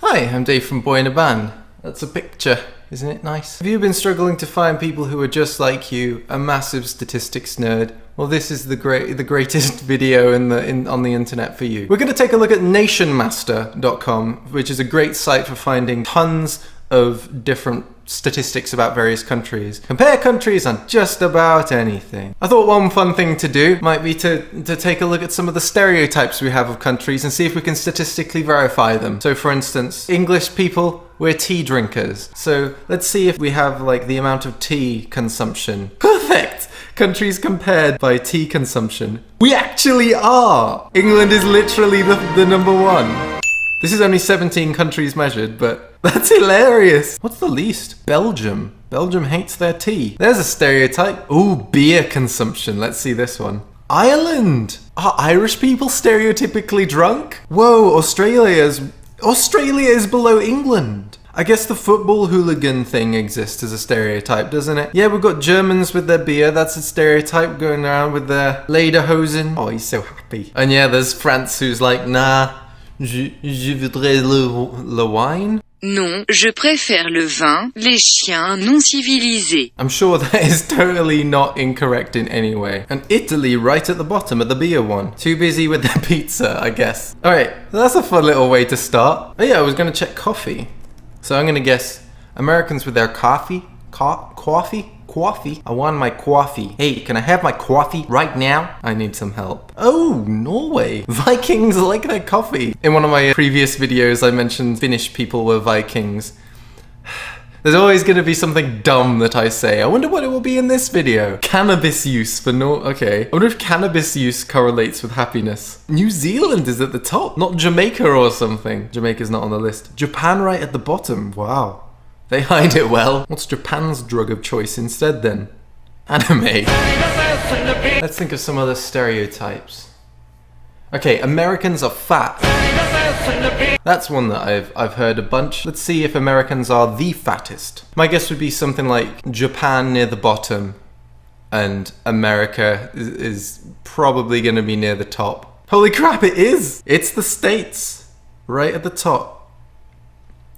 Hi, I'm Dave from Boy in a Band. That's a picture, isn't it nice? Have you been struggling to find people who are just like you, a massive statistics nerd? Well, this is the greatest video on the internet for you. We're going to take a look at nationmaster.com, which is a great site for finding tons of different statistics about various countries. Compare countries on just about anything. I thought one fun thing to do might be to take a look at some of the stereotypes we have of countries and see if we can statistically verify them. So for instance, English people, we're tea drinkers. So let's see if we have like the amount of tea consumption. Perfect! Countries compared by tea consumption. We actually are! England is literally the number one. This is only 17 countries measured, but that's hilarious. What's the least? Belgium. Belgium hates their tea. There's a stereotype. Ooh, beer consumption. Let's see this one. Ireland. Are Irish people stereotypically drunk? Whoa, Australia is below England. I guess the football hooligan thing exists as a stereotype, doesn't it? Yeah, we've got Germans with their beer. That's a stereotype, going around with their lederhosen. Oh, he's so happy. And yeah, there's France who's like, nah. Je voudrais le wine? Non, je préfère le vin, les chiens non civilisés. I'm sure that is totally not incorrect in any way. And Italy right at the bottom of the beer one. Too busy with their pizza, I guess. Alright, that's a fun little way to start. Oh yeah, I was going to check coffee. So I'm going to guess Americans with their coffee? Coffee? I want my coffee. Hey, can I have my coffee right now? I need some help. Oh, Norway. Vikings like their coffee. In one of my previous videos, I mentioned Finnish people were Vikings. There's always going to be something dumb that I say. I wonder what it will be in this video. Cannabis use for okay. I wonder if cannabis use correlates with happiness. New Zealand is at the top, not Jamaica or something. Jamaica's not on the list. Japan right at the bottom. Wow. They hide it well. What's Japan's drug of choice instead then? Anime. Let's think of some other stereotypes. Okay, Americans are fat. That's one that I've heard a bunch. Let's see if Americans are the fattest. My guess would be something like Japan near the bottom and America is probably going to be near the top. Holy crap, it is! It's the States right at the top.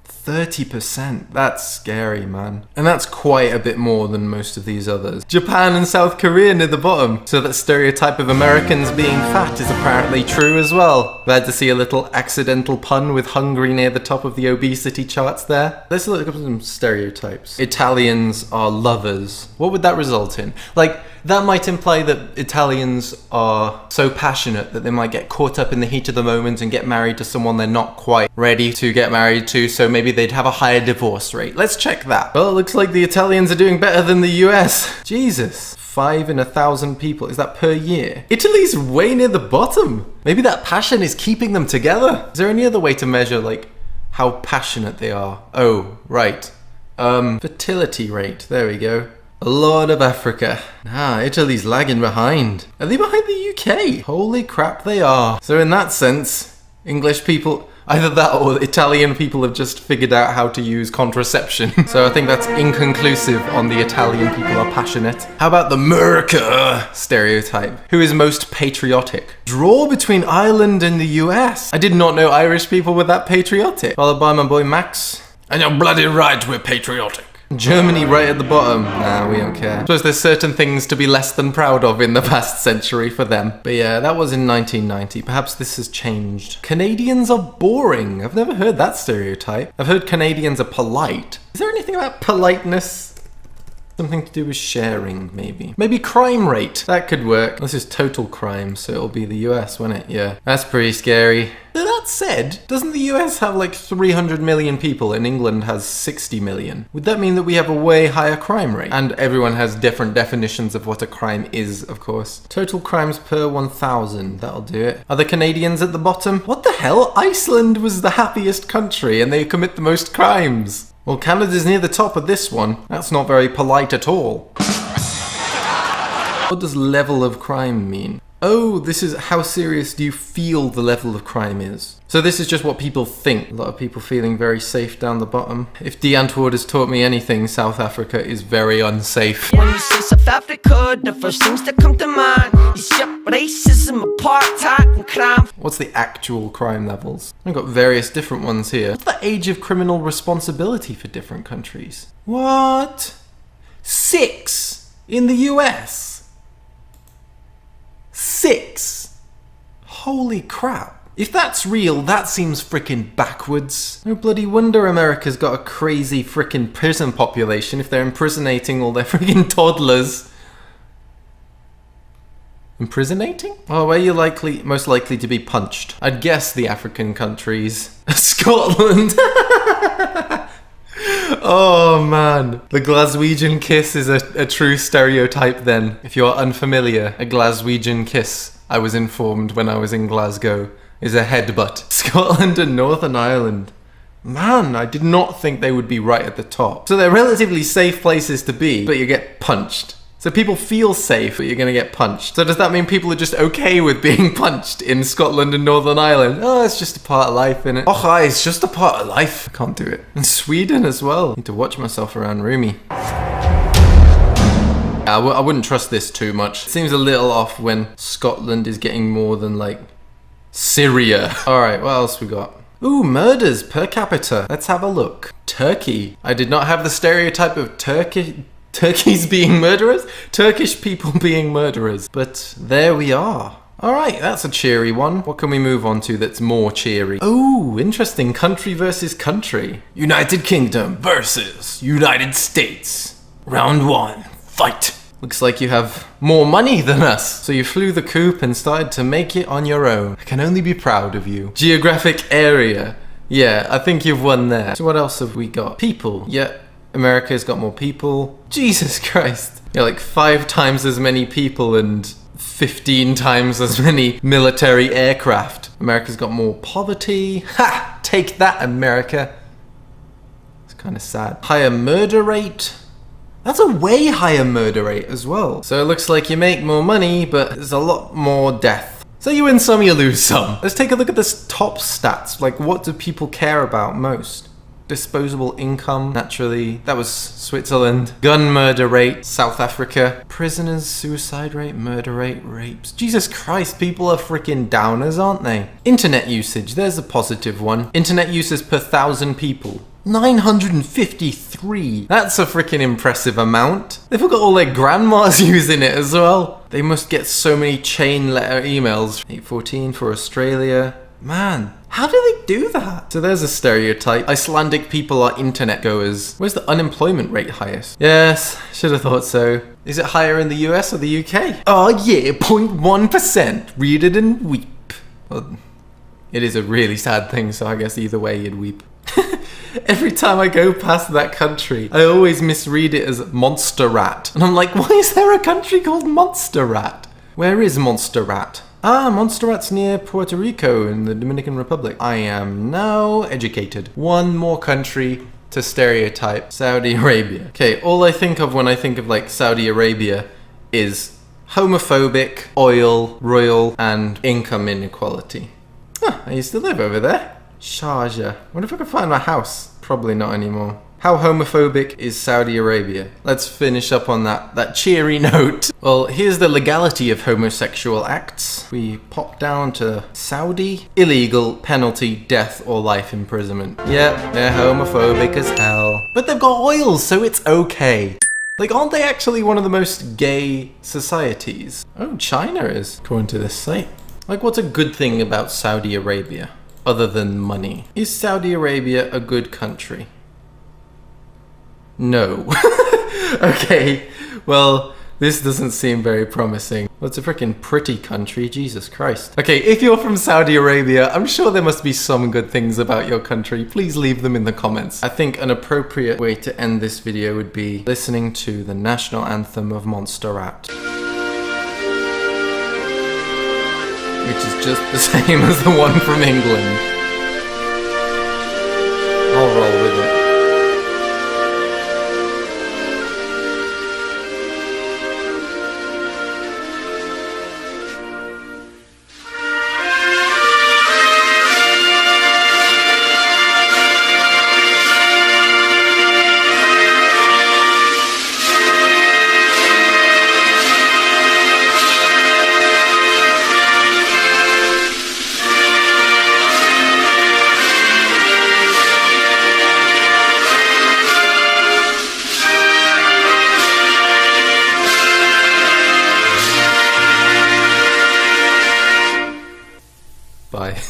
30%. That's scary, man. And that's quite a bit more than most of these others. Japan and South Korea near the bottom. So that stereotype of Americans being fat is apparently true as well. Glad to see a little accidental pun with Hungary near the top of the obesity charts there. Let's look at some stereotypes. Italians are lovers. What would that result in? Like, that might imply that Italians are so passionate that they might get caught up in the heat of the moment and get married to someone they're not quite ready to get married to, so maybe they'd have a higher divorce rate. Let's check that. Well, it looks like the Italians are doing better than the US. Jesus. 5 in 1,000 people. Is that per year? Italy's way near the bottom. Maybe that passion is keeping them together. Is there any other way to measure, like, how passionate they are? Oh, right. Fertility rate. There we go. Lord of Africa. Italy's lagging behind. Are they behind the UK? Holy crap, they are. So in that sense, English people, either that or Italian people have just figured out how to use contraception. So I think that's inconclusive on the Italian people are passionate. How about the America stereotype? Who is most patriotic? Draw between Ireland and the US. I did not know Irish people were that patriotic. Followed by my boy Max. And you're bloody right, we're patriotic. Germany right at the bottom. Nah, we don't care. I suppose there's certain things to be less than proud of in the past century for them. But yeah, that was in 1990. Perhaps this has changed. Canadians are boring. I've never heard that stereotype. I've heard Canadians are polite. Is there anything about politeness? Something to do with sharing, maybe. Maybe crime rate. That could work. This is total crime, so it'll be the US, won't it? Yeah. That's pretty scary. But that said, doesn't the US have like 300 million people and England has 60 million? Would that mean that we have a way higher crime rate? And everyone has different definitions of what a crime is, of course. Total crimes per 1,000. That'll do it. Are the Canadians at the bottom? What the hell? Iceland was the happiest country and they commit the most crimes. Well, Canada's near the top of this one. That's not very polite at all. What does level of crime mean? Oh, this is how serious do you feel the level of crime is. So this is just what people think. A lot of people feeling very safe down the bottom. If D'Antwoord has taught me anything, South Africa is very unsafe. When you say South Africa, the first things that come to mind is racism, apartheid, and crime. What's the actual crime levels? I've got various different ones here. What's the age of criminal responsibility for different countries? What? 6 in the US. 6. Holy crap. If that's real, that seems frickin' backwards. No bloody wonder America's got a crazy frickin' prison population if they're imprisonating all their frickin' toddlers. Imprisonating? Oh, where are you most likely to be punched? I'd guess the African countries. Scotland! Oh man, the Glaswegian kiss is a true stereotype then. If you are unfamiliar, a Glaswegian kiss, I was informed when I was in Glasgow, is a headbutt. Scotland and Northern Ireland. Man, I did not think they would be right at the top. So they're relatively safe places to be, but you get punched. So people feel safe, but you're gonna get punched. So does that mean people are just okay with being punched in Scotland and Northern Ireland? Oh, it's just a part of life, innit? Oh, hi, it's just a part of life. I can't do it. In Sweden as well. Need to watch myself around Rumi. I wouldn't trust this too much. It seems a little off when Scotland is getting more than like Syria. Alright, what else we got? Ooh, murders per capita. Let's have a look. Turkey. I did not have the stereotype of Turkeys being murderers? Turkish people being murderers. But there we are. Alright, that's a cheery one. What can we move on to that's more cheery? Oh, interesting. Country versus country. United Kingdom versus United States. Round 1. Fight. Looks like you have more money than us. So you flew the coop and started to make it on your own. I can only be proud of you. Geographic area. Yeah, I think you've won there. So what else have we got? People. Yeah. America's got more people. Jesus Christ. Yeah, like 5 times as many people and 15 times as many military aircraft. America's got more poverty. Ha! Take that, America. It's kind of sad. Higher murder rate. That's a way higher murder rate as well. So it looks like you make more money, but there's a lot more death. So you win some, you lose some. Let's take a look at this top stats. Like, what do people care about most? Disposable income, naturally. That was Switzerland. Gun murder rate, South Africa. Prisoners, suicide rate, murder rate, rapes. Jesus Christ, people are freaking downers, aren't they? Internet usage, there's a positive one. Internet users per 1,000 people. 953. That's a freaking impressive amount. They've got all their grandmas using it as well. They must get so many chain letter emails. 814 for Australia. Man, how do they do that? So there's a stereotype. Icelandic people are internet goers. Where's the unemployment rate highest? Yes, should have thought so. Is it higher in the US or the UK? Oh yeah, 0.1%. Read it and weep. Well, it is a really sad thing, so I guess either way you'd weep. Every time I go past that country, I always misread it as Montserrat. And I'm like, why is there a country called Montserrat? Where is Montserrat? Ah, Montserrat's near Puerto Rico in the Dominican Republic. I am now educated. One more country to stereotype. Saudi Arabia. Okay, all I think of when I think of like Saudi Arabia is homophobic, oil, royal, and income inequality. Huh, I used to live over there. Sharjah. Wonder if I can find my house. Probably not anymore. How homophobic is Saudi Arabia? Let's finish up on that cheery note. Well, here's the legality of homosexual acts. We pop down to Saudi. Illegal, penalty, death or life imprisonment. Yep, they're homophobic as hell. But they've got oil, so it's okay. Like, aren't they actually one of the most gay societies? Oh, China is, according to this site. Like, what's a good thing about Saudi Arabia? Other than money. Is Saudi Arabia a good country? No. Okay, well, this doesn't seem very promising. Well, it's a freaking pretty country, Jesus Christ. Okay, if you're from Saudi Arabia, I'm sure there must be some good things about your country. Please leave them in the comments. I think an appropriate way to end this video would be listening to the national anthem of Montserrat. Which is just the same as the one from England. I'll roll with it. Bye.